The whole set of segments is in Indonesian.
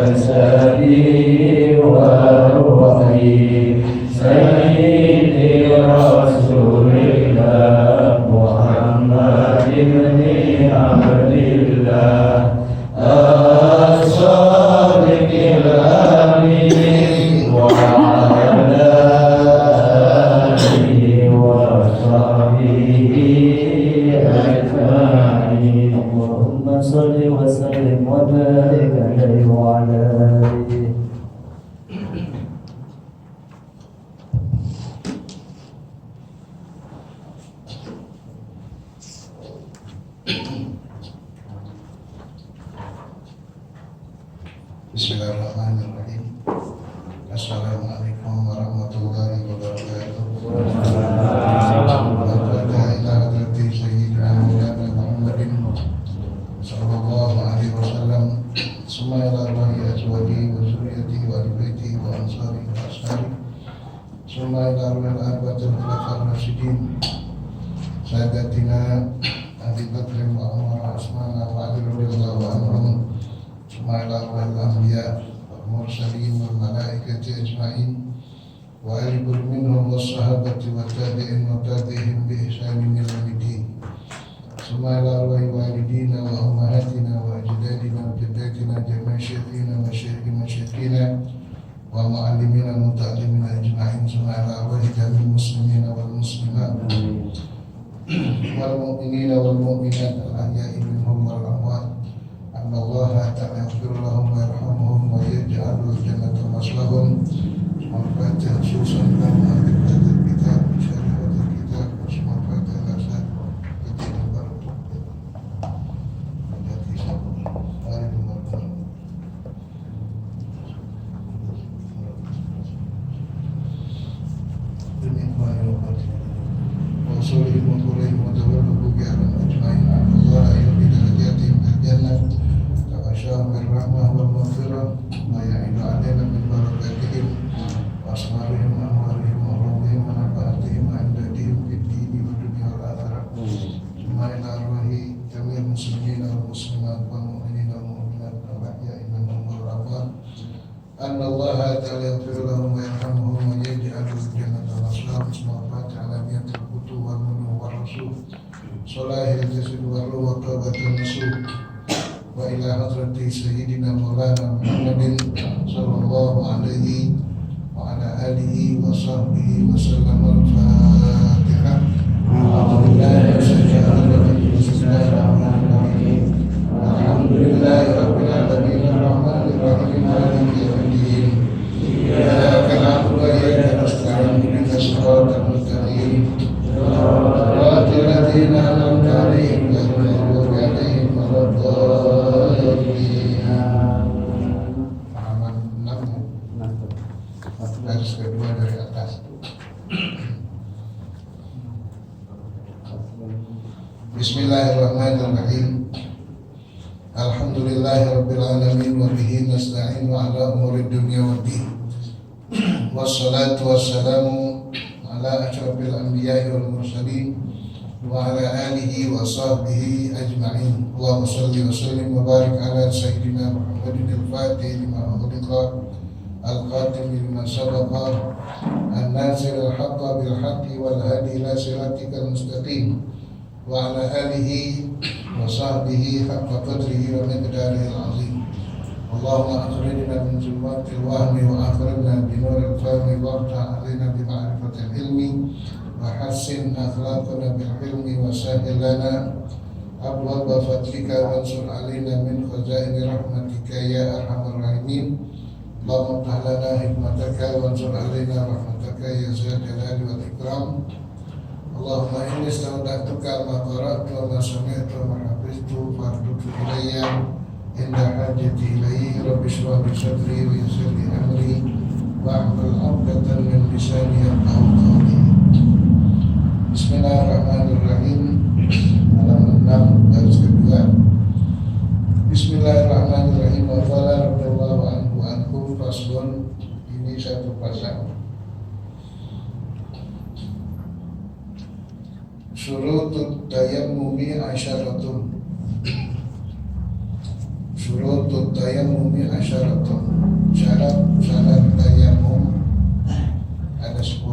جسدي وروحي سيدي رسول الله محمد بن عبد الله الصادق الأمين وعلى آله وصحبه أجمعين اللهم صل وسلم وبارك عليه وعلى آله. Bismillahirrahmanirrahim. Assalamualaikum warahmatullahi wabarakatuh. Sallallahu alaihi wasallam. Summa ila arwahi azwaji wa zurriyyati wa ahli baiti wa ansari wa ashabi. Summa ila arwahi al-arba'atil khulafa'ir rasyidin. Sayyidatina Abi Bakr wa Umar wa Utsman wa Ali radhiyallahu anhum. Summa ila arwahi al-anbiya wal mursalin wal malaikati ajma'in. Wa ali kulli minhum was-sahabati wa tabi'in wa tabi'ihim bi ihsanin ila yaumid-din. Summa ila arwahi walidina wa ummahatina wa ajdadina wa jaddatina jami'a syekhina wa syekhi masyekhina wa mu'allimina wa muta'allimina ajma'in. Summa ila arwahi jami'il muslimina wal muslimat wal mu'minina wal mu'minat al-ahya'i minhum wal amwat. Anna Allah ta'ala yaghfir lahum wa yarhamhum wa yaj'alul jannata maslahum. Al-Fatihah khususan dalam hadis kitab syariatul kitab wa Fatihah asal Salahil jasad wa ruh wa qabatul nusuk wa ila hadrati sayyidina maulana Muhammadin sallallahu alaihi wa ala alihi wa sahbihi wa sallam. Al-Fatihah. Bismillahirrahmanirrahim. Alhamdulillahi rabbil alamin arrahmanir rahim maliki yaumiddin. Iyyaka na'budu wa iyyaka nasta'in ihdinas siratal mustaqim. Kedua dari atas. Bismillahirrahmanirrahim. Alhamdulillahirabbil alamin wa bihi nasta'inu ala umuri dunya waddin. Wassalatu wassalamu ala asyrafil anbiya'i wal mursalin wa ala alihi wa sahbihi ajma'in. Allahumma shalli wa sallim wa barik ala sayyidina Muhammadin al-Fatih lima ughliqa al-khatim lima sabaqa an-nasir al-haqqa bil haqqi wal hadi ila siratikal mustaqim wa ala alihi wa sahbihi haqqa qadrihi wa miqdarihi al-azim. Allahumma akhrijna min zulmatil wahmi wa akhrijna bi nuril fahmi waftah alaina bi ma'rifatil ilmi wa hassin akhlaqana bil hilmi wa sahhil lana abwaaba fadlika wansur alaina min khazaini rahmatika ya arhamar rahimin. Allahumma iftah lana hikmataka wansur alaina rahmataka ya zal jalali wal ikram. Allahumma inni istawda'tuka ma qara'tu wa ma sami'tu wa ma hafiztu fardudhu ilayya inda hajati ilayhi. Rabbi shrah li sadri wa yassir li amri wahlul 'uqdatam min lisani yafqahu qawli. Bismillahirrahmanirrahim. Halaman 6 baris kedua. Bismillahirrahmanirrahim. Wa qala radhiyallahu anhu ankum faslun. Ini satu pasal. Syurutut tayammumi asyaratun. Syurutut tayammumi asyaratun. Syarat tayammum ada 10.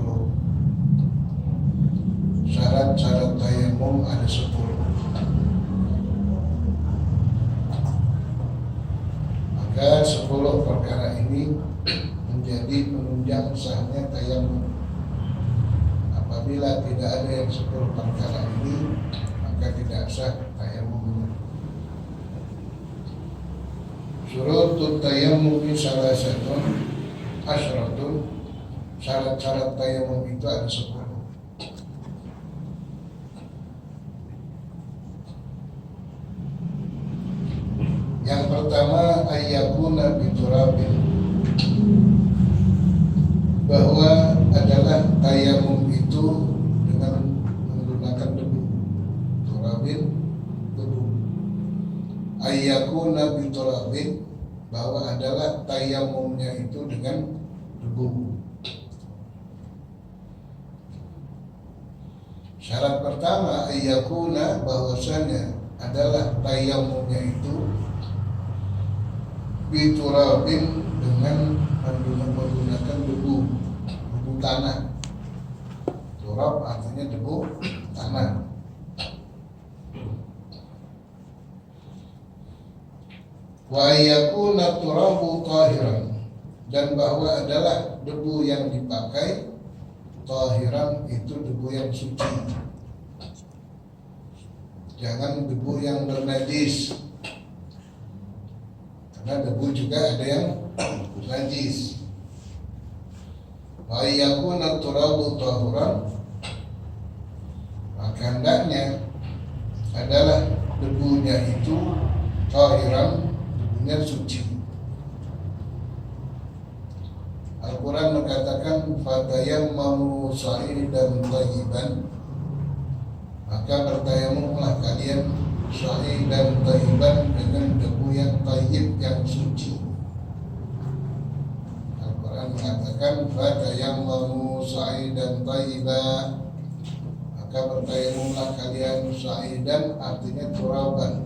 Syarat tayammum ada 10. Maka 10 perkara ini menjadi penunjang sahnya tayammum. Apabila tidak ada yang 10 perkara ini, maka tidak sah tayammum. Syurutut tayammumi salasatun asyaratun. Syarat-syarat tayammum itu ada 10. Yang pertama ayyakuna biturabin, bahwa adalah tayammum itu dengan menggunakan debu. Turabin, debu. Ayyakuna biturabin, bahwa adalah tayammumnya itu dengan debu. Syarat pertama ayyakuna, bahwasanya adalah tayammumnya itu biturabin, dengan menggunakan debu tanah. Turab artinya debu tanah. Wa yakuna turabu tahiran, dan bahwa adalah debu yang dipakai tahiran, itu debu yang suci, jangan debu yang bernajis, karena debu juga ada yang najis. Wa yakuna turabu tahuran, maka hendaknya adalah debunya itu tahiran, debunya suci. Al-Quran mengatakan fatayammamu sa'idan thayyiban, maka bertayamumlah kalian sa'idan thayyiban, dengan debu yang thayyib, yang suci. Al-Quran mengatakan fatayammamu sa'idan thayyiban, maka bertayamumlah kalian sa'idan artinya turaban,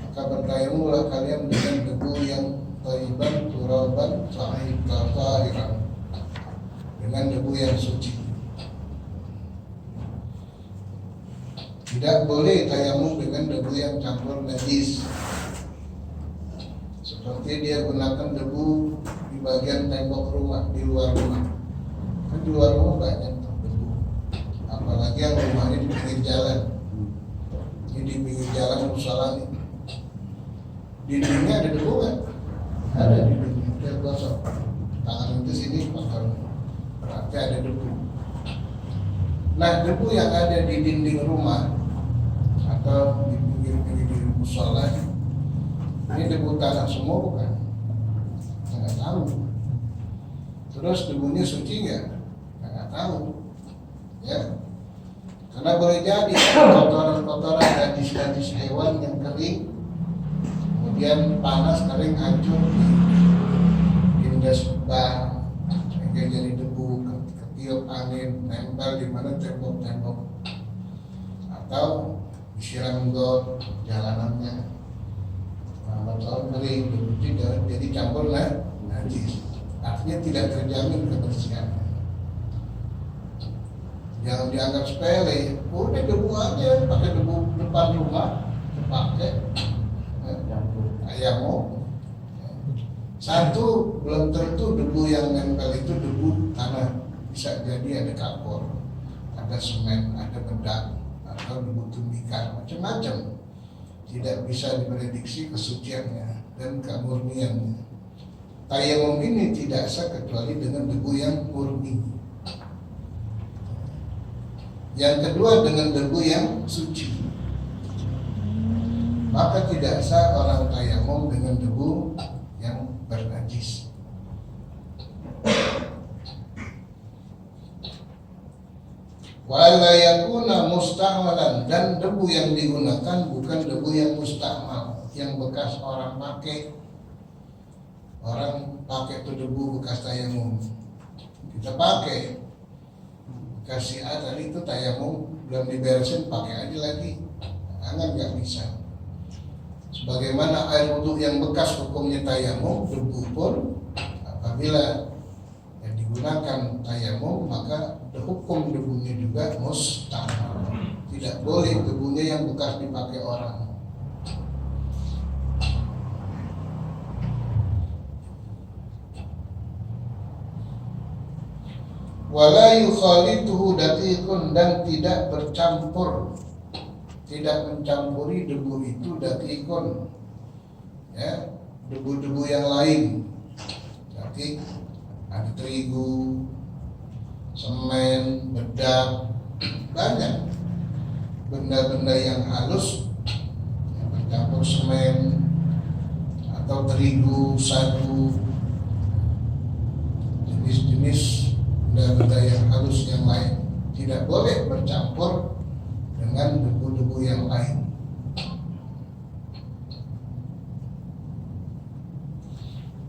maka bertayamumlah kalian dengan debu yang thayyiban, turaban, sa'idan tahiran, dengan debu yang suci. Tidak boleh tayamum dengan debu yang campur najis, seperti dia gunakan debu di bagian tembok rumah, di luar rumah. Kan di luar rumah banyak debu, apalagi yang rumahnya di pinggir jalan. Ini di pinggir jalan musola nih, dindingnya ada debu kan? Ada di dinding, dia gosok tangan itu sini kotor, berarti ada debu. Nah, debu yang ada di dinding rumah atau di pinggir-pinggir musola, ini debu tanah semua bukan? Nggak tahu. Terus debunya suci nggak tahu, ya. Karena boleh jadi kotoran-kotoran najis-najis hewan yang kering, kemudian panas kering hancur diindas ban, sehingga jadi debu, ketiup angin, nempel di mana tembok-tembok, atau disiram got jalanannya. Lama tahun kering, jadi campur najis, artinya tidak terjamin kebersihannya. Jangan dianggap sepele, udah debu aja, pakai debu depan rumah, pakai ayam. Satu, belum tentu debu yang nempel itu debu tanah, bisa jadi ada kapur, ada semen, ada bedak, atau debu tumbikan, macam-macam. Tidak bisa diprediksi kesuciannya dan kemurniannya. Tayamum ini tidak sah kecuali dengan debu yang murni. Yang kedua, dengan debu yang suci. Maka tidak sah orang tayamum dengan debu yang bernajis. Wala yakuna musta'malan, dan debu yang digunakan bukan debu yang musta'mal, yang bekas orang pakai. Orang pakai itu debu bekas tayamum, kita pakai. Kasih tadi itu tayamum belum diberesin, pakai aja lagi, jangan, nggak bisa. Sebagaimana air wudhu yang bekas hukumnya tayamum, debu pun apabila yang digunakan tayamum maka hukum debunya juga mustahab. Tidak boleh debunya yang bekas dipakai orang. Wala yukhalituhu daqiqun, dan tidak bercampur, tidak mencampuri debu itu daqiqun, ya, debu-debu yang lain. Daqiq ada terigu, semen, bedak, banyak benda-benda yang halus yang bercampur semen atau terigu, sagu, jenis-jenis benda-benda yang halus yang lain tidak boleh bercampur dengan debu-debu yang lain.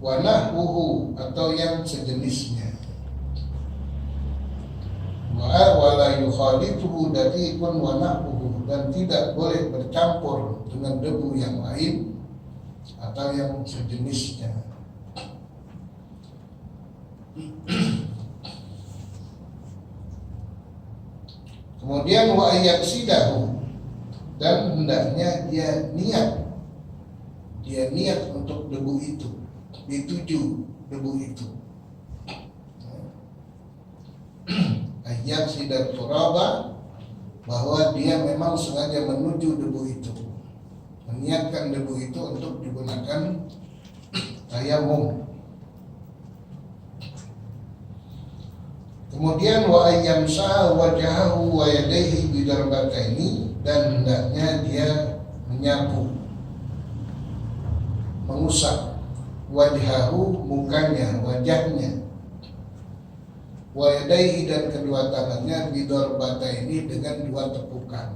Wa nahwuhu, atau yang sejenisnya. Wala yukhalituhu daqiqun wa nahwuhu, dan tidak boleh bercampur dengan debu yang lain atau yang sejenisnya. Kemudian wa yaksidahu, dan hendaknya dia niat untuk debu itu, dituju debu itu. Yaksidat turaba, bahwa dia memang sengaja menuju debu itu, meniatkan debu itu untuk digunakan tayamum. Kemudian wa ayyamsa wajahahu wa yadayhi bidarbataini, dan hendaknya dia menyapu, mengusap wajhahu, mukanya, wajahnya, wa yadayhi, dan kedua tangannya bidarbataini, dengan dua tepukan.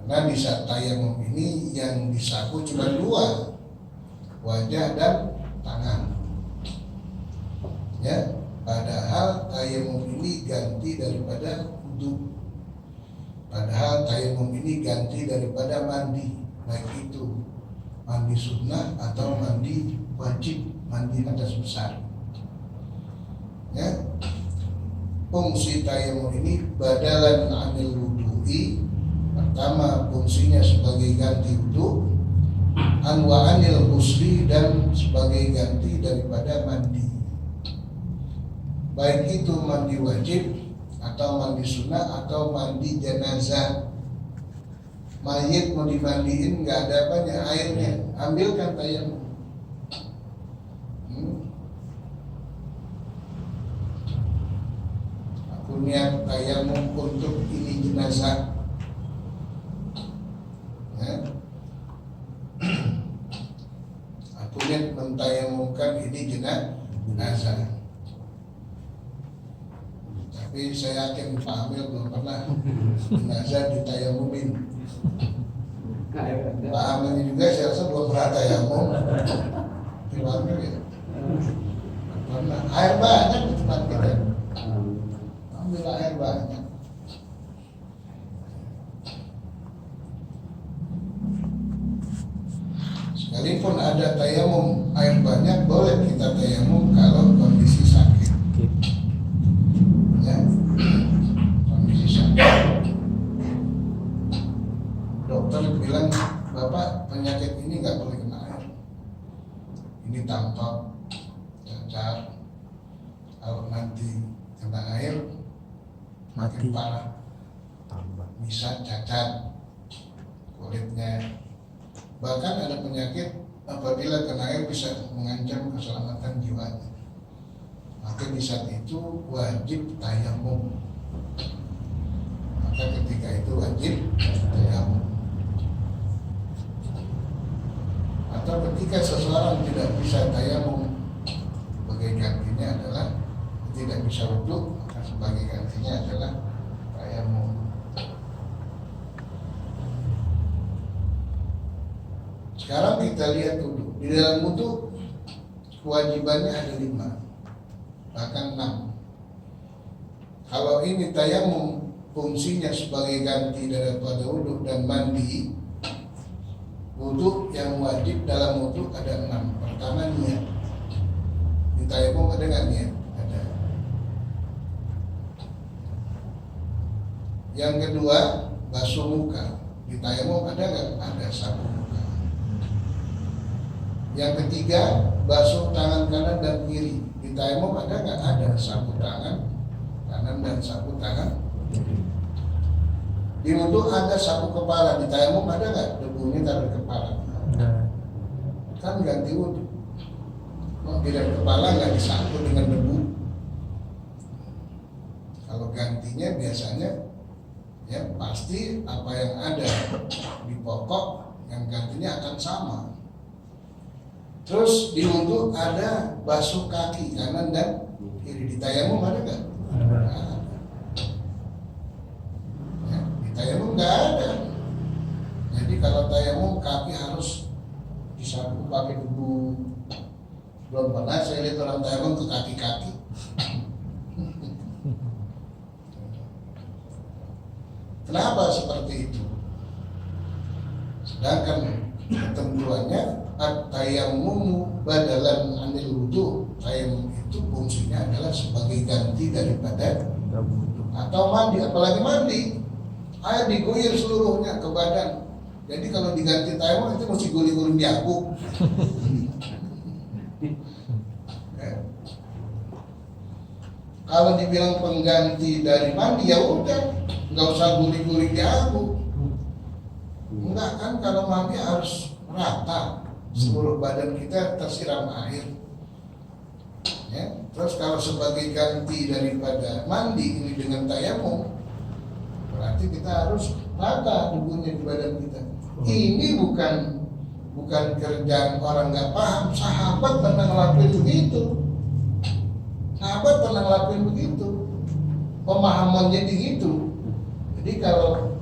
Karena di saat tayamum ini yang disapu cuma dua, wajah dan tangan, ya. Padahal tayamum ini ganti daripada wudu. Padahal tayamum ini ganti daripada mandi, baik itu mandi sunnah atau mandi wajib, mandi hadas besar. Ya, fungsi tayamum ini badalan anil wudu'i. Pertama, fungsinya sebagai ganti wudu, anwa anil ghusli, dan sebagai ganti daripada mandi. Baik itu mandi wajib atau mandi sunnah atau mandi jenazah. Mayit mau dimandiin nggak ada apanya, airnya ambilkan tayamum. Aku niat tayamum untuk ini jenazah, ya. Aku niat mentayamumkan ini jenazah. Tapi saya yakin Pak Amil belum pernah jenazah ditayamumin. Pak Amil juga saya rasa belum pernah tayamum. Pak Amil ya, pernah. Air banyak di tempat kita, ambil air banyak. Sekalipun ada tayamum air banyak, boleh kita tayamum kalau kondisi sakit. Kondisi sakit, dokter bilang, Bapak penyakit ini nggak boleh kena air, ini tampak cacar, kalau nanti kena air makin parah, bisa cacat kulitnya. Bahkan ada penyakit apabila kena air bisa mengancam keselamatan jiwanya. Maka di saat itu wajib tayamum. Maka ketika itu wajib tayamum. Atau ketika seseorang tidak bisa tayamum, sebagai gantinya adalah tidak bisa wudu, maka sebagai gantinya adalah tayamum. Sekarang kita lihat wudu. Di dalam wudu kewajibannya ada 5, bahkan 6. Kalau ini tayamum fungsinya sebagai ganti daripada wudu dan mandi, Wudu yang wajib dalam wudu ada 6. Pertama niat. Di tayamum ada nggak niat? Ada. Yang kedua basuh muka. Di tayamum ada nggak? Ada, sapu muka. Yang ketiga basuh tangan kanan dan kiri. Di tayamum ada nggak? Ada, sapu tangan kanan dan sapu tangan kiri. Di wudu ada sapu kepala. Di tayamum ada nggak? Debunya taruh di kepala. Kan ganti wudu. Kok tidak kepala nggak disapu dengan debu? Kalau gantinya biasanya ya pasti apa yang ada di pokok yang gantinya akan sama. Terus di wudu ada basuh kaki kanan dan kiri. Di tayamum ada nggak? Ada. Ya, di tayamum nggak ada. Jadi kalau tayamum kaki harus disapu pakai debu. Belum pernah saya lihat orang tayamum ke kaki-kaki. Kenapa seperti itu? Sedangkan ketentuannya at-tayammumu badalan anil wudu. Tayamum itu fungsinya adalah sebagai ganti daripada wudu atau mandi, apalagi mandi. Air diguyur seluruhnya ke badan. Jadi kalau diganti tayamum itu mesti guling-guling diaku. Kalau dibilang pengganti dari mandi ya udah, nggak usah guling-guling diaku. Enggak kan, kalau mandi harus rata, seluruh badan kita tersiram air. Ya, terus kalau sebagai ganti daripada mandi ini dengan tayamum, berarti kita harus rata debunya di badan kita. Ini bukan kerjaan orang nggak paham. Sahabat pernah ngelakuin begitu. Sahabat pernah ngelakuin begitu. Pemahamannya begitu. Jadi kalau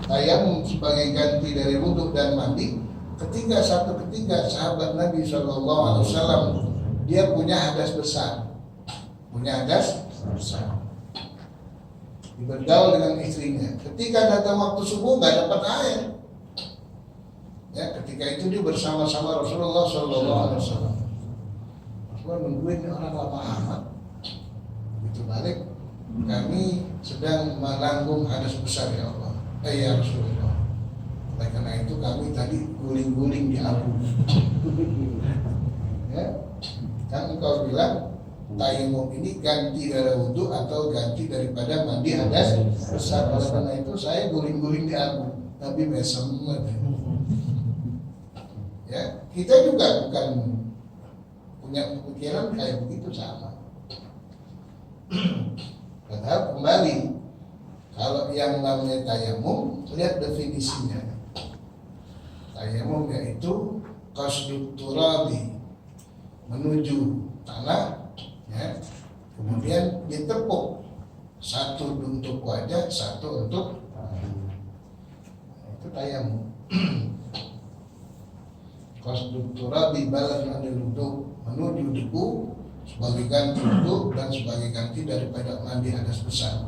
tayamum sebagai ganti dari wudu dan mandi, ketika sahabat Nabi SAW dia punya hadas besar, bergaul dengan istrinya. Ketika datang waktu subuh nggak dapat air, ya ketika itu dia bersama-sama Rasulullah SAW. Rasulullah nungguin orang lama amat. Begitu balik, kami sedang menanggung hadas besar ya Allah. Ya Rasulullah. Oleh karena itu kami tadi guling-guling di abu. Ya, kan engkau bilang tayamum ini ganti dari wudu atau ganti daripada mandi hadas besar. Oleh karena itu saya guling-guling di abu. Tapi mesem. Ya, kita juga bukan punya pemikiran kayak begitu sama. Padahal kembali, kalau yang namanya tayamum, lihat definisinya. Tayamum yaitu qasdut turabi, menuju tanah, ya, kemudian ditepuk, satu untuk wajah, satu untuk itu tayamum. Qasdut turabi balan anil wudu, menuju debu sebagai ganti wudu dan sebagai ganti daripada mandi hadas besar.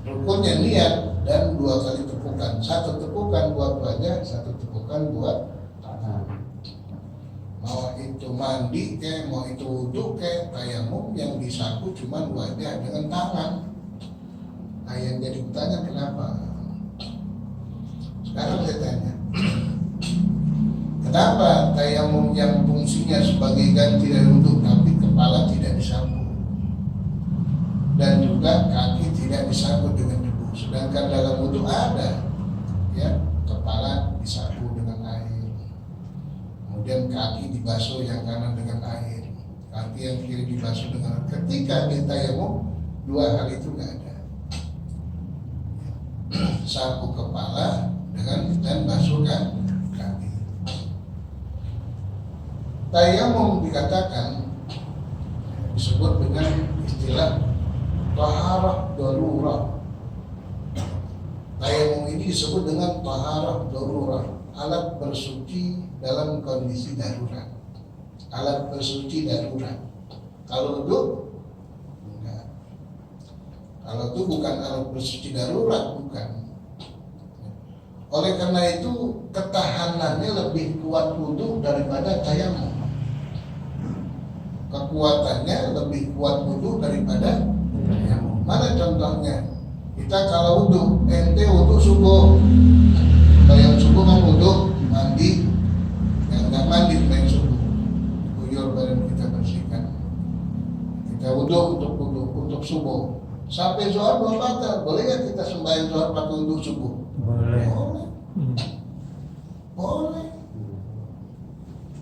Rukunnya niat dan 2 kali tepukan. 1 tepukan buat wajah, 1 tepukan buat tangan. Mau itu mandi ke, mau itu wudu ke, tayamum yang disapu cuma wajah dengan tangan. Nah yang jadi bertanya kenapa? Sekarang saya tanya, kenapa tayamum yang fungsinya sebagai ganti dari wudu tapi kepala tidak disapu dan juga kaki tidak disapu dengan debu, sedangkan dalam wudu ada, ya, kepala disapu dengan air, kemudian kaki dibasuh yang kanan dengan air, kaki yang kiri dibasuh dengan air. Ketika di tayamum 2 hal itu nggak ada. Sapu kepala dan basuhkan kaki. Tayamum dikatakan disebut dengan istilah taharah darurah. Tayamum ini disebut dengan taharah darurah, alat bersuci dalam kondisi darurat. Alat bersuci darurat. Kalau wudu enggak. Kalau itu bukan alat bersuci darurat, bukan. Oleh karena itu ketahanannya lebih kuat wudu daripada tayamum. Kekuatannya lebih kuat wudu daripada tayamum. Mana contohnya? Kita kalau wudu, ente wudu subuh, bayang subuh kan wudu, mandi, yang nggak mandi main subuh, kuyur badan kita bersihkan. Kita wudu untuk subuh. Sampai zuhur belum batal, boleh nggak kita sembahyang zuhur pakai wudu subuh? Boleh. Boleh.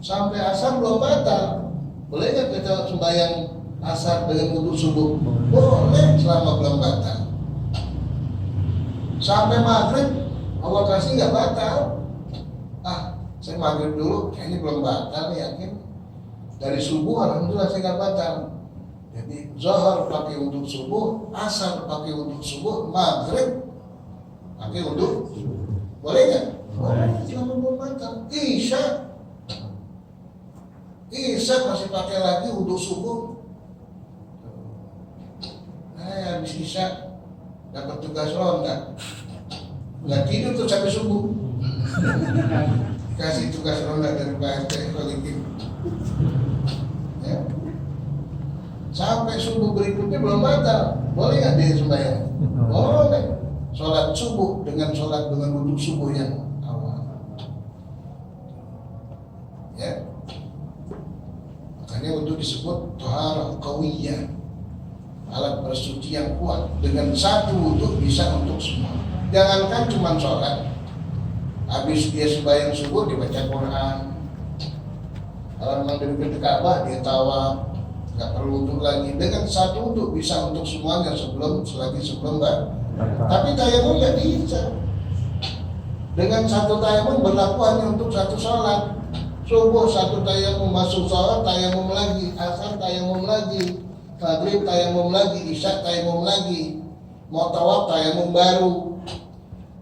Sampai asar belum batal, boleh nggak kita sembahyang asar dengan wudu subuh? Boleh, selama belum batal. Sampai maghrib Allah kasih nggak batal. Saya maghrib dulu, kayaknya belum batal, yakin. Dari subuh alhamdulillah saya nggak batal. Jadi zuhur pakai wudu subuh, asar pakai wudu subuh, maghrib pakai wudu. Boleh nggak? Boleh. Selama belum batal. Isya masih pakai lagi wudu subuh. Habis isya dapat tugas ronda, nggak tidur tuh sampai subuh. Kasih tugas ronda dari Pak RT Kolikin. Ya. Sampai subuh berikutnya belum batal, boleh nggak dia sembahyang? Boleh. Sholat subuh dengan wudu subuh yang awal. Ya. Makanya wudu disebut thaharah qawiyah, alat bersuci yang kuat. Dengan satu wudu bisa untuk semua. Jangankan cuma sholat, habis dia sembahyang subuh dibaca Quran. Kalau memang dari Ka'bah dia tawaf, nggak perlu wudu lagi. Dengan satu wudu bisa untuk semuanya sebelum Tapi tayamum nggak bisa. Dengan satu tayamum berlaku hanya untuk satu sholat. Subuh satu tayamum, masuk sholat tayamum lagi, asar tayamum lagi, maghrib tayamum lagi, isya tayamum lagi, mau tawaf tayamum baru.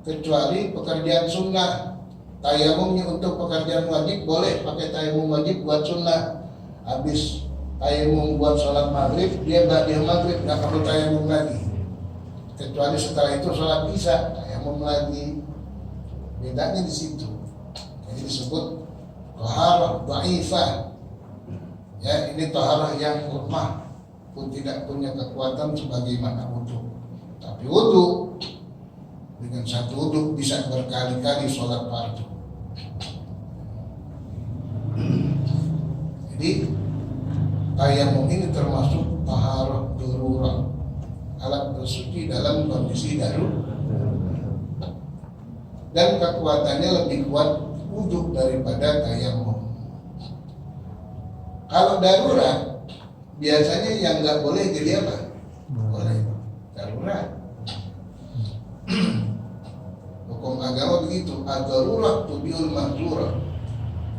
Kecuali pekerjaan sunnah, tayamumnya untuk pekerjaan wajib boleh pakai tayamum wajib buat sunnah. Habis tayamum buat sholat maghrib, dia maghrib nggak perlu tayamum lagi. Kecuali setelah itu sholat isya, tayamum lagi. Bedanya di situ. Jadi disebut thaharah dhaifah. Ya, ini thaharah yang lemah, pun tidak punya kekuatan sebagaimana wudu. Tapi wudu dengan satu wudu bisa berkali-kali sholat fardu. Jadi tayamum ini termasuk thaharah darurat, alat bersuci dalam kondisi darurat. Dan kekuatannya lebih kuat wudu daripada tayamum. Kalau darurat, biasanya yang nggak boleh jadi apa? Boleh. Darurat. Hukum agama begitu. Ad-darurat tubiul mahdzura.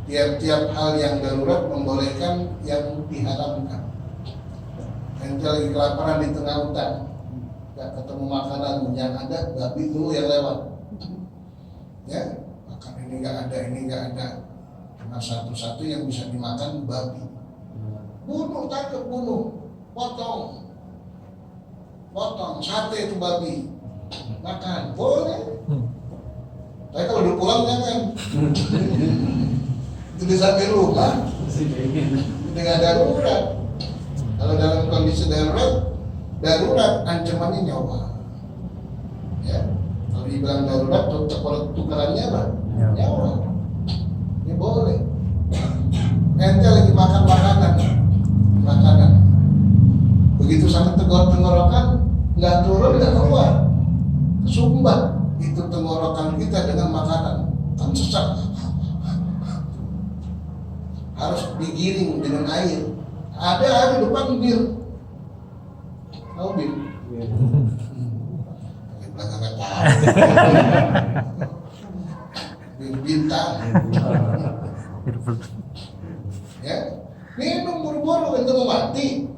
Tiap-tiap hal yang darurat membolehkan yang diharamkan. Ente lagi kelaparan di tengah hutan, nggak ketemu makanan, yang ada babi dulu yang lewat. Ya, makan ini nggak ada. Cuma satu-satu yang bisa dimakan babi. Bunuh, tangkap, bunuh, potong, sate itu babi, makan, boleh. Tapi kalau udah pulang jangan. Itu di sampai rumah, dengan darurat. Kalau dalam kondisi darurat ancamannya nyawa. Ya. Kalau dibilang darurat, tukarannya apa? Nyawa. Ini boleh. Ente lagi makan makanan. Begitu sampai tenggorokan, nggak turun, nggak keluar, sumbat itu tenggorokan kita dengan makanan, kan sesak. Harus digiring dengan air. Ada depan bir. Tahu bir? Belakang bir bintang. Ya, minum buru-buru untuk mati.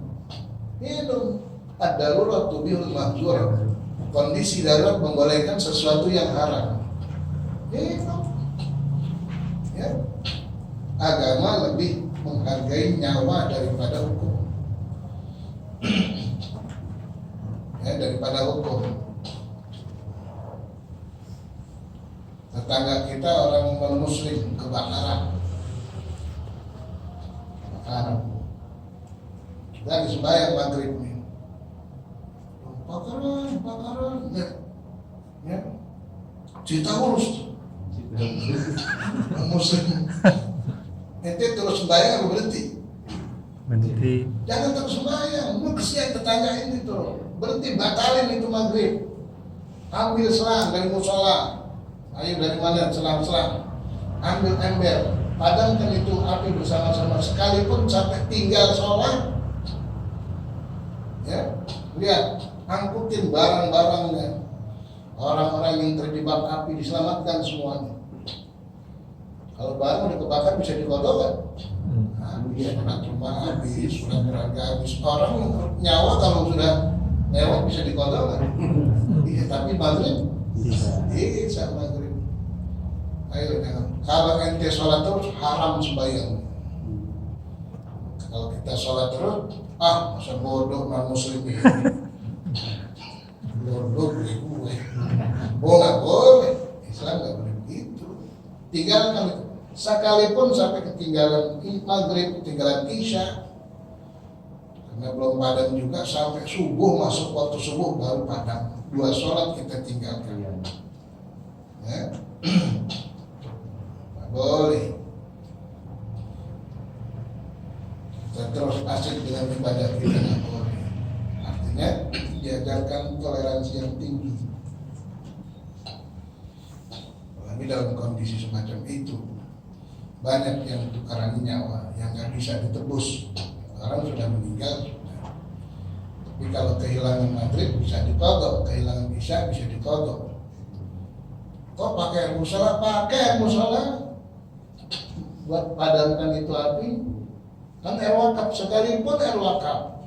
Minum. Ad-darurat tubiul mahdzur. Kondisi darurat membolehkan sesuatu yang haram. Minum. Ya. Agama lebih menghargai nyawa daripada hukum. Ya, daripada hukum. tetangga kita orang non-muslim kebakaran. Lagi sembahyang maghrib nih. Bakaran, ya. Cerita urus. Non-muslim. Ente terus sembahyang apa berhenti? Berhenti. Jangan terus sembahyang, lu kesian tetangga ini tuh. Berhenti, batalin itu maghrib. Ambil selang dari musola. Ayo dari mana selang-selang. Ambil ember, padamkan itu api bersama-sama sekalipun sampai tinggal sholat. Ya, lihat, angkutin barang-barangnya. Orang-orang yang terjebak api diselamatkan semuanya. Kalau barang udah kebakar bisa dikodok kan? Habis, anak rumah habis, sudah berharga habis. Orang nyawa kalau sudah lewat bisa dikodok kan? Iya, tapi maghrib bisa maghrib. Ayo jangan. Kalau ente sholat terus haram sembahyang. Kalau kita sholat terus, masa bodoh non muslim ini. Bodoh gue. Nggak boleh. Islam nggak boleh begitu. Tinggalkan itu. Sekalipun sampai ketinggalan maghrib, ketinggalan isya, karena belum padam juga sampai subuh, masuk waktu subuh baru padam. 2 sholat kita tinggalkan. Ya. Nggak boleh. Kita terus asik dengan ibadah kita, nggak boleh. Artinya diajarkan toleransi yang tinggi. Apalagi dalam kondisi semacam itu. Banyak yang tukaran nyawa yang nggak bisa ditebus. Orang sudah meninggal sudah. Tapi kalau kehilangan maghrib bisa dikodok, kehilangan isya bisa dikodok. Kok pakai air musola? Pakai air musola buat padamkan itu api. Kan air wakaf, sekalipun air wakaf.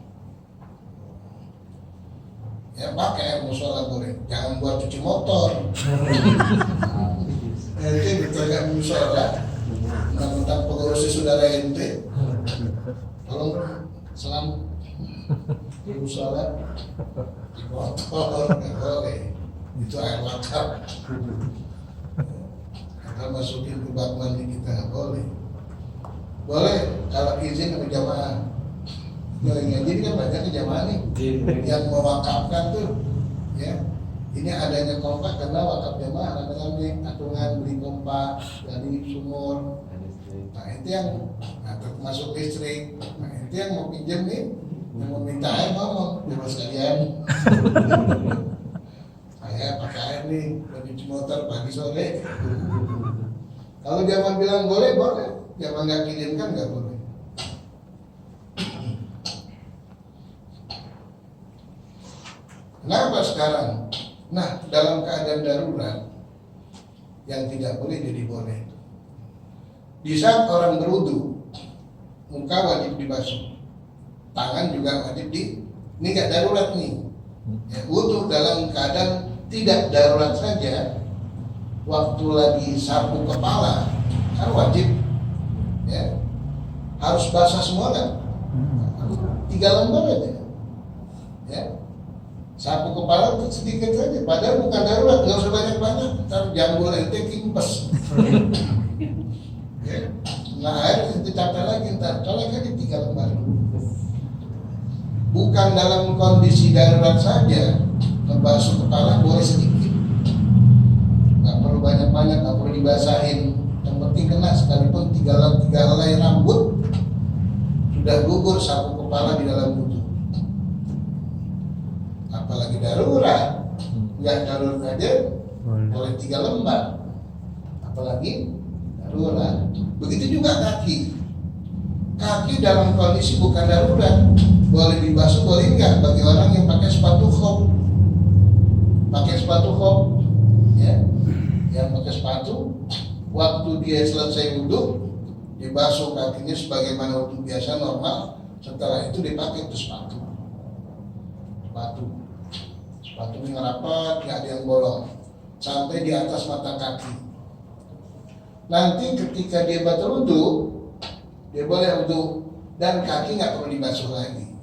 Ya pakai air musola boleh. Jangan buat cuci motor. Nanti ditanya musola. Tentang pengurusi saudara ente, tolong selam musola di motor nggak boleh, itu air wakaf. Kita masukin ke bak mandi kita nggak boleh. Boleh kalau izin sama jamaah. Yang jadi kan banyak ke jamaah nih yang mewakafkan tuh, ya. Ini adanya kompak karena wakaf jamaah rame-rame, atungan beli kompak dari sumur. Nah itu yang masuk listrik. Nah itu yang mau pinjam nih, yang mau minta air ngomong bebas kalian. Saya pakai air nih buat cuci motor pagi sore. Kalau zaman bilang boleh, boleh. Zaman nggak kirimkan nggak boleh. Kenapa sekarang? Nah, dalam keadaan darurat yang tidak boleh jadi boleh. Di saat orang berwudu, muka wajib dibasuh, tangan juga wajib ini nggak darurat nih. Ya, wudu dalam keadaan tidak darurat saja, waktu lagi sapu kepala kan wajib, ya harus basah semua kan, 3 lembar aja, ya. Sapu kepala sedikit saja, padahal bukan darurat, nggak usah banyak-banyak, ntar jambul ente kimpes. Ya. Nah air itu capek lagi, ntar colek aja 3 lembar. Bukan dalam kondisi darurat saja, membasuh kepala boleh sedikit, nggak perlu banyak-banyak, nggak perlu dibasahin, yang penting kena sekalipun 3 helai rambut, sudah gugur sapu kepala di dalam wudhu. Apalagi darurat, nggak darurat aja boleh 3 lembar, apalagi darurat. Begitu juga kaki dalam kondisi bukan darurat boleh dibasuh, boleh enggak bagi orang yang pakai sepatu khop, ya, yang pakai sepatu, waktu dia selesai wudhu dibasuh kakinya sebagaimana wudhu biasa normal, setelah itu dipakai itu sepatunya rapat, nggak ada yang bolong sampai di atas mata kaki. Nanti ketika dia batal wudhu, dia boleh wudhu dan kaki nggak perlu dibasuh lagi,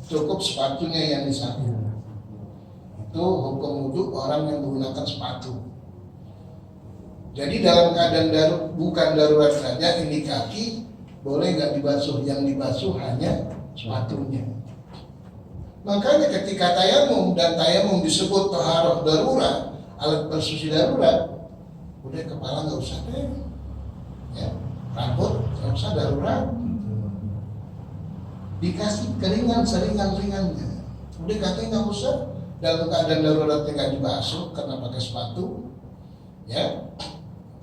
cukup sepatunya yang disapu. Itu hukum wudhu orang yang menggunakan sepatu. Jadi dalam keadaan bukan darurat saja, ini kaki boleh nggak dibasuh, yang dibasuh hanya sepatunya. Makanya ketika tayamum, dan tayamum disebut taharah darurat, alat bersuci darurat, udah kepala nggak usah deh, ya, rambut nggak usah darurat, dikasih keringan seringan-ringannya, udah kaki nggak usah. Dalam keadaan daruratnya nggak dibasuh karena pakai sepatu, ya.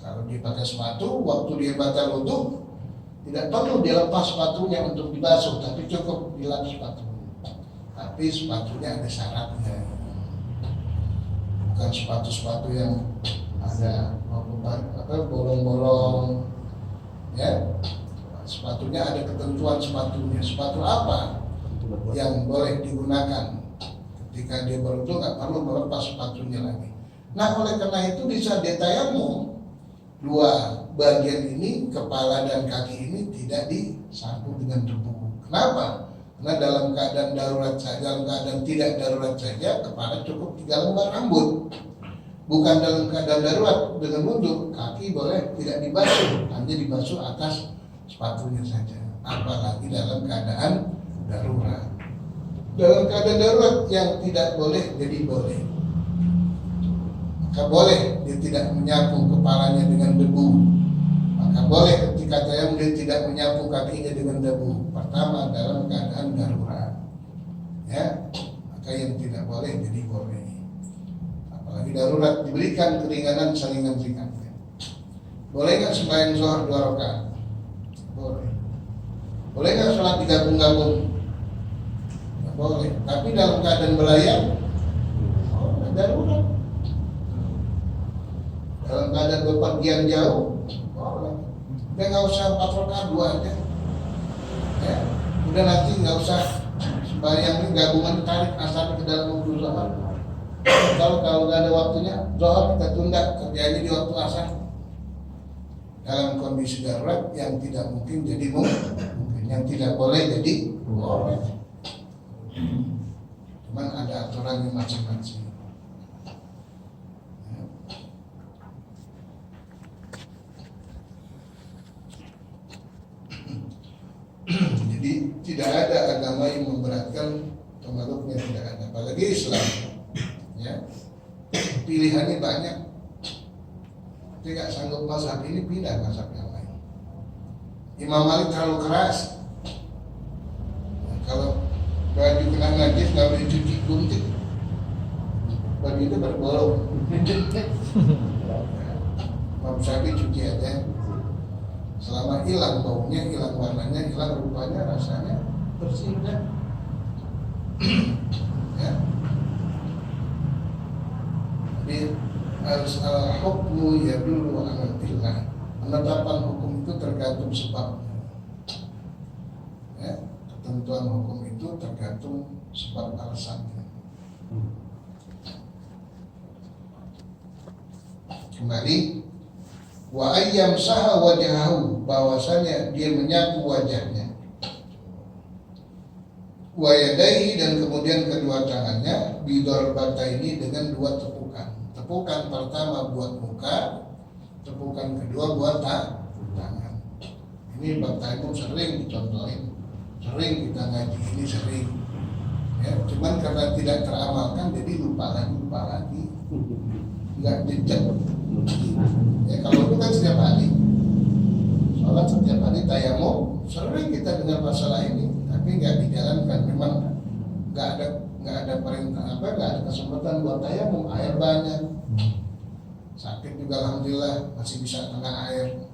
Kalau dia pakai sepatu, waktu dia batal wudu, tidak perlu dia lepas sepatunya untuk dibasuh, tapi cukup dilap sepatu. Tapi sepatunya ada syaratnya, bukan sepatu-sepatu yang ada bolong-bolong, ya. Sepatunya ada ketentuan sepatunya. Sepatu apa yang boleh digunakan ketika dia berwudu, nggak perlu melepas sepatunya lagi. Nah, oleh karena itu bisa ditayamum, dua bagian ini, kepala dan kaki ini tidak disapu dengan debu. Kenapa? Karena dalam keadaan darurat saja, dalam keadaan tidak darurat saja, kepala cukup 3 lembar rambut. Bukan dalam keadaan darurat dengan wudu, kaki boleh tidak dibasuh, hanya dibasuh atas sepatunya saja. Apalagi dalam keadaan darurat. Dalam keadaan darurat yang tidak boleh jadi boleh. Maka boleh dia tidak menyapu kepalanya dengan debu. Maka boleh ketika tayamum dia tidak menyapu kakinya dengan debu. Pertama dalam keadaan darurat, ya. Maka yang tidak boleh jadi boleh. Apalagi darurat, diberikan keringanan seringan-ringannya. Boleh nggak sembahyang zuhur 2 rakaat? Boleh. Boleh nggak sholat digabung-gabung? Nggak boleh. Tapi dalam keadaan belayar, darurat. Dalam keadaan bepergian jauh, boleh. Udah nggak usah 4 rakaat, 2 aja. Ya, udah nanti nggak usah sembahyang ini gabungan, tarik asar ke dalam waktu zuhur. Kalau nggak ada waktunya, zuhur kita tunda, kerjanya di waktu asar. Dalam kondisi darurat yang tidak mungkin jadi mungkin, yang tidak boleh jadi boleh. Cuman ada aturannya masing-masing. Jadi tidak ada agama yang memberatkan pemeluknya, tidak ada. Apalagi Islam, ya, pilihannya banyak. Tidak sanggup mazhab ini, pindah mazhab yang lain. Imam Malik terlalu keras. Nah, kalau baju kena najis nggak boleh cuci gunting, baju itu berbolong. Imam Syafi'i cuci aja. Selama hilang baunya, hilang warnanya, hilang rupanya, rasanya bersih kan? Ya. Jadi harus al-hukmu yadullu ala illah. Penetapan hukum itu tergantung sebabnya. Ya, ketentuan hukum itu tergantung sebab alasannya. Kembali, wa ayyam saha wajahahu, bahwasanya dia menyapu wajahnya, wa yadaihi, dan kemudian kedua tangannya, bidarbata ini dengan 2 tepukan. Tepukan pertama buat muka, tepukan kedua buat tangan. Ini bab tayamum sering dicontohin, sering kita ngaji ini sering. Ya, cuman karena tidak teramalkan jadi lupa lagi, nggak jejak. Ya, kalau itu kan setiap hari, sholat setiap hari, tayamum sering kita dengar masalah ini, tapi nggak dijalankan. Memang nggak ada perintah nggak ada kesempatan buat tayamum, air banyak. Sakit juga alhamdulillah masih bisa kena air.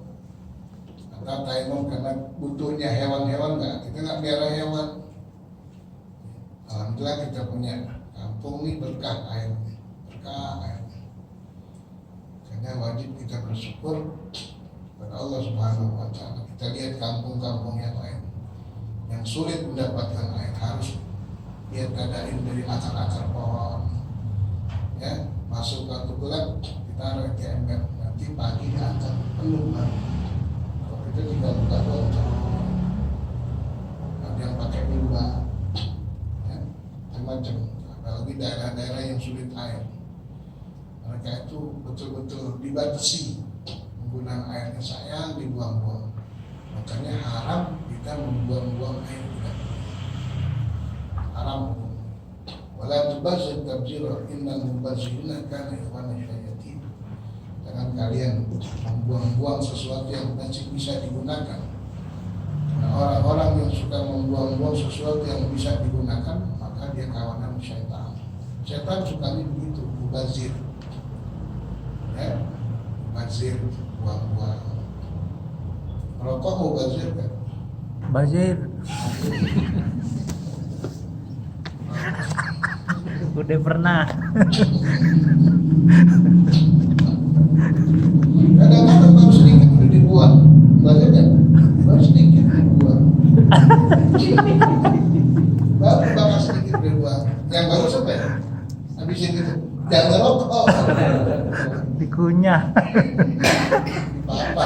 Atau tayamum karena butuhnya hewan-hewan, kita nggak biara hewan. Alhamdulillah kita punya kampung nih berkah air. Karena wajib kita bersyukur kepada Allah Subhanahu wa Ta'ala. Kita lihat kampung-kampung yang lain yang sulit mendapatkan air, harus dia tadain dari akar-akar pohon, ya, masuk ke gelap, kita taruh ke ember, nanti pagi diangkat penuh lagi. Kalau kita tinggal buka botol, ada yang pakai limbah, ya, macam-macam. Apalagi daerah-daerah yang sulit air, mereka itu betul-betul dibatasi penggunaan airnya sayang dibuang-buang. Makanya haram kita membuang-buang air tidak boleh. Haram. Wala tubazzir tabzira innal mubazzirina kana ikhwana syayatin. Jangan kalian membuang-buang sesuatu yang masih bisa digunakan. Nah, orang-orang yang suka membuang-buang sesuatu yang bisa digunakan, maka dia kawanan syaitan. Syaitan sukanya begitu, mubazir. Ya, mubazir, buang-buang. Rokok mubazir kan? Bazir. Udah pernah. Kadang-kadang baru sedikit udah dibuang, mubazir kan? Baru sedikit dibuang. Baru bakal sedikit dibuang. Yang baru sampai habisin gitu. Jangan rokok. Dikunyah. Apa?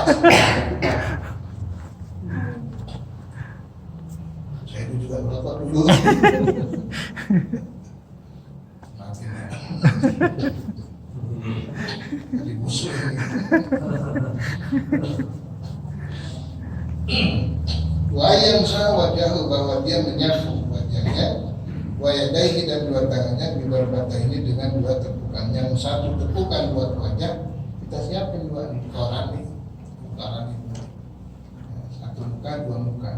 Saya itu juga merokok dulu. Maafin ya. Jadi musuh ini. Wayang sah wajahku, bahwa dia menyapu wajahnya, wayadaihi, dan dua tangannya, bibarbata ini dengan dua tepukan. Yang satu tepukan buat wajah, kita siapin dua di koran nih. Koran itu satu muka, dua muka.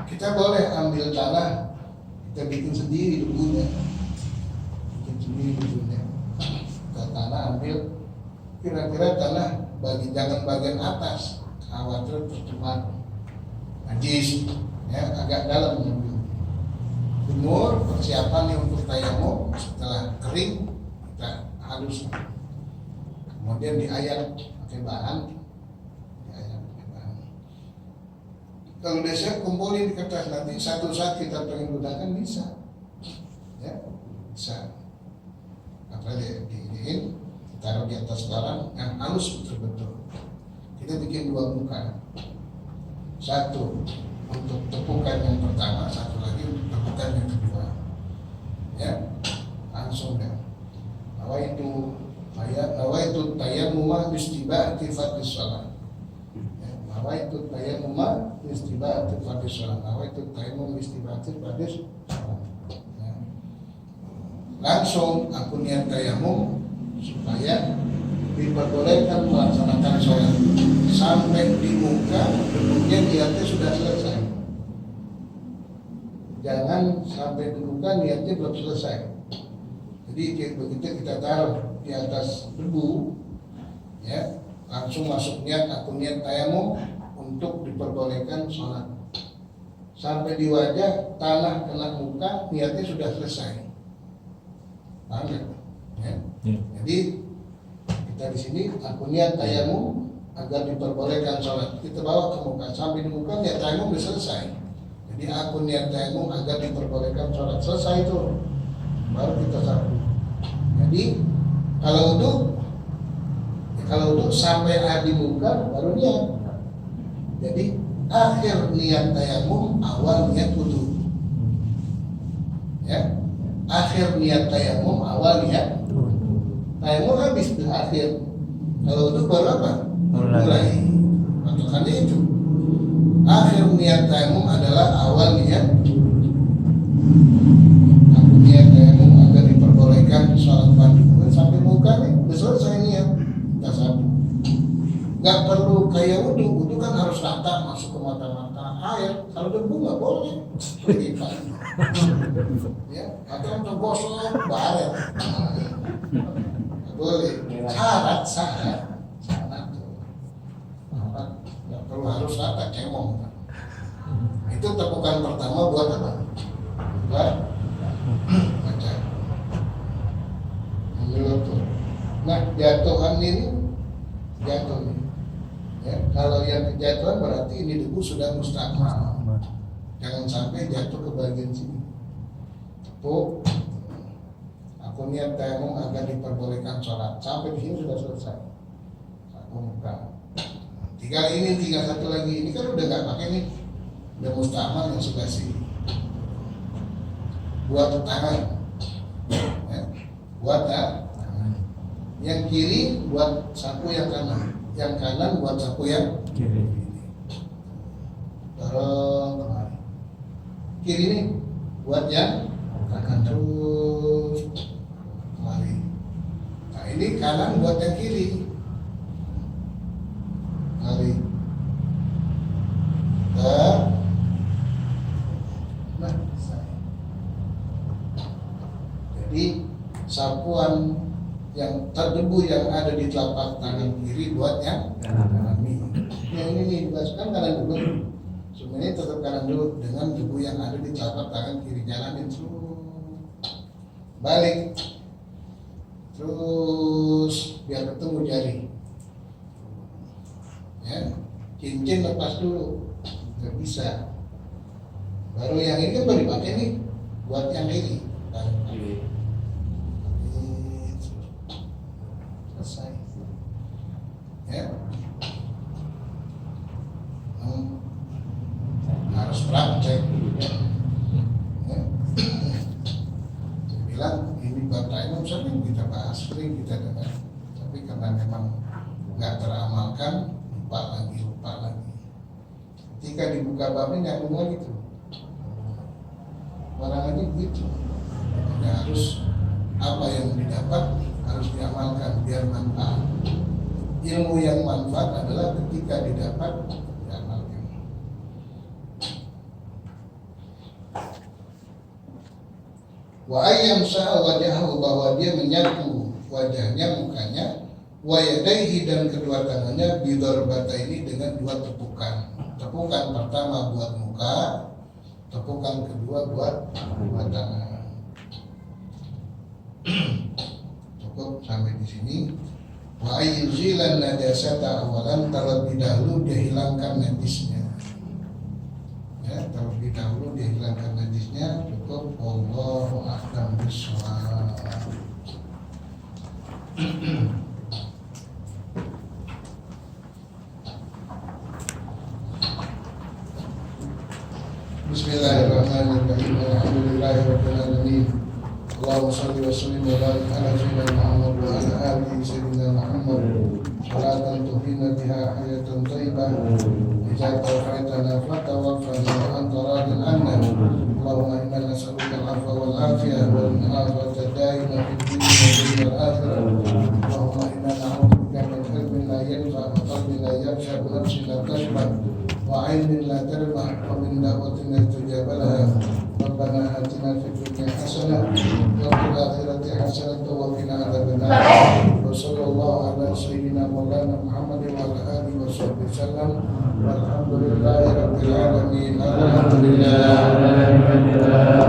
Kita boleh ambil tanah, kita bikin sendiri debunya, bikin sendiri debunya. Kita tanah ambil, kira-kira tanah jangan bagian atas, khawatir tercemar najis, ya, agak dalam dulu. Jemur, persiapannya untuk tayamum. Setelah kering kita halus, kemudian diayak pakai bahan. Kalau biasanya kumpulin di kertas, nanti satu saat kita pengen gunakan bisa, ya bisa. Apa diiniin, taruh di atas koran yang halus betul-betul. Kita bikin dua muka, satu untuk tepukan yang pertama, satu lagi untuk tepukan yang kedua. Ya, langsung deh. Nawaitu tayammuma bistiba'ati fardhis shalah. Nawaitu tayammuma bistiba'ati fardhis shalah. Nawaitu tayammum bistiba'ati fardhis shalah. Langsung aku niat tayamum supaya diperbolehkan melaksanakan sholat sampai di muka, kemudian niatnya sudah selesai. Jangan sampai di muka niatnya belum selesai. Jadi begitu kita taruh di atas debu, ya, langsung masuk niat, aku niat tayamum untuk diperbolehkan sholat. Sampai di wajah, tanah kena muka, niatnya sudah selesai. Paham ya? Jadi kita di sini aku niat tayamum agar diperbolehkan sholat. Kita bawa ke muka, sampai di muka niat tayamum sudah selesai. Jadi aku niat tayamum agar diperbolehkan sholat. Selesai itu, baru kita sapu. Jadi kalau untuk sampai di muka baru niat. Jadi akhir niat tayamum, awal niat wudu. Ya, akhir niat tayamum, awal niat. Tayamum habis di akhir. Kalau wudu baru apa? Mulai. Patokannya itu. Akhir niat tayamum adalah awal niat. Aku niat tayamum agar diperbolehkan sholat pagi. Sampai muka nih, udah selesai niat. Kita sapu. Gak perlu kayak wudu kan harus rata masuk ke mata-mata air. Kalau debu nggak boleh. Ya, atau untuk gosok baret. Boleh. Syarat tuh. Nggak perlu harus rata, cemong. Itu tepukan pertama buat apa? Buat baca. Nah, jatuhan ini jatuh nih. Ya, kalau yang kejatuhan berarti ini debu sudah mustakmal. Jangan sampai jatuh ke bagian sini. Tepuk. Aku niat tayamum agar diperbolehkan sholat. Sampai di sini sudah selesai. Aku muka. Tinggal satu lagi. Ini kan udah nggak pakai nih. Udah mustakmal yang sebelah sini. Buat tangan. Ya. Buat tangan. Yang kiri buat sapu yang kanan, yang kanan buat sapu yang Kiri. taruh kemari. Kiri ini buat yang kanan terus kemari. Nah ini kanan buat yang kiri. Kemari. Nah, jadi sapuan yang terdebu yang ada di telapak tangan kiri buat yang kanan ini. Yang ini nih dimasukkan kanan dulu. Sebenarnya tetap kanan dulu dengan debu yang ada di telapak tangan kiri, jalanin terus balik terus biar ketemu jari. Ya, cincin lepas dulu, nggak bisa. Baru yang ini kan baru dipakai nih buat yang kiri. Selesai. Ya. Harus praktek. Ya. Saya bilang ini bab tayammum sering kita bahas, sering kita dengar, tapi karena memang nggak teramalkan, lupa lagi. Ketika dibuka babnya nyambung lagi tuh. Orang aja begitu. Jadi harus apa yang didapat harus diamalkan biar manfaat. Ilmu yang manfaat adalah ketika didapat diamalkan. Wa ayyam sa'a wajahu, bahwa dia menyapu wajahnya, mukanya, wa yadaihi, dan kedua tangannya, bidarbataini, dengan dua tepukan. Tepukan pertama buat muka, tepukan kedua buat tangan. Cukup sampai di sini. Wa ayyuzilan najasata awalan, terlebih dahulu dia hilangkan najisnya. Ya, terlebih dahulu dia hilangkan najisnya. Cukup. Wallahu a'lam bishawab. Bismillahirrahmanirrahim. Alhamdulillahirabbil alamin. Allahumma shalli wa sallim wa barik ala sayyidina Muhammad wa ala alihi sayyidina Muhammad. Salatan tuhina biha hayatan thayyibah. Idza tawaffaytana fatawaffana wa anta radin 'anna. Allahumma inna nas'aluka al-'afwa wal 'afiyah wal mu'afata daima fid dunya wal akhirah. Allahumma inna na'udzubika min ilmin la yanfa' wa qalbin la yakhsha wa nafsin la tashbah wa 'ilmin la tarfah wa min da'watin la tujab laha. Rabbana atina fid dunya hasanah wa fil akhirati hasanah wa qina adzabannar. Wa sallallahu ala sayyidina Maulana Muhammad wa ala alihi wa sahbihi wasallam. Walhamdulillahi rabbil alamin. Alhamdulillah.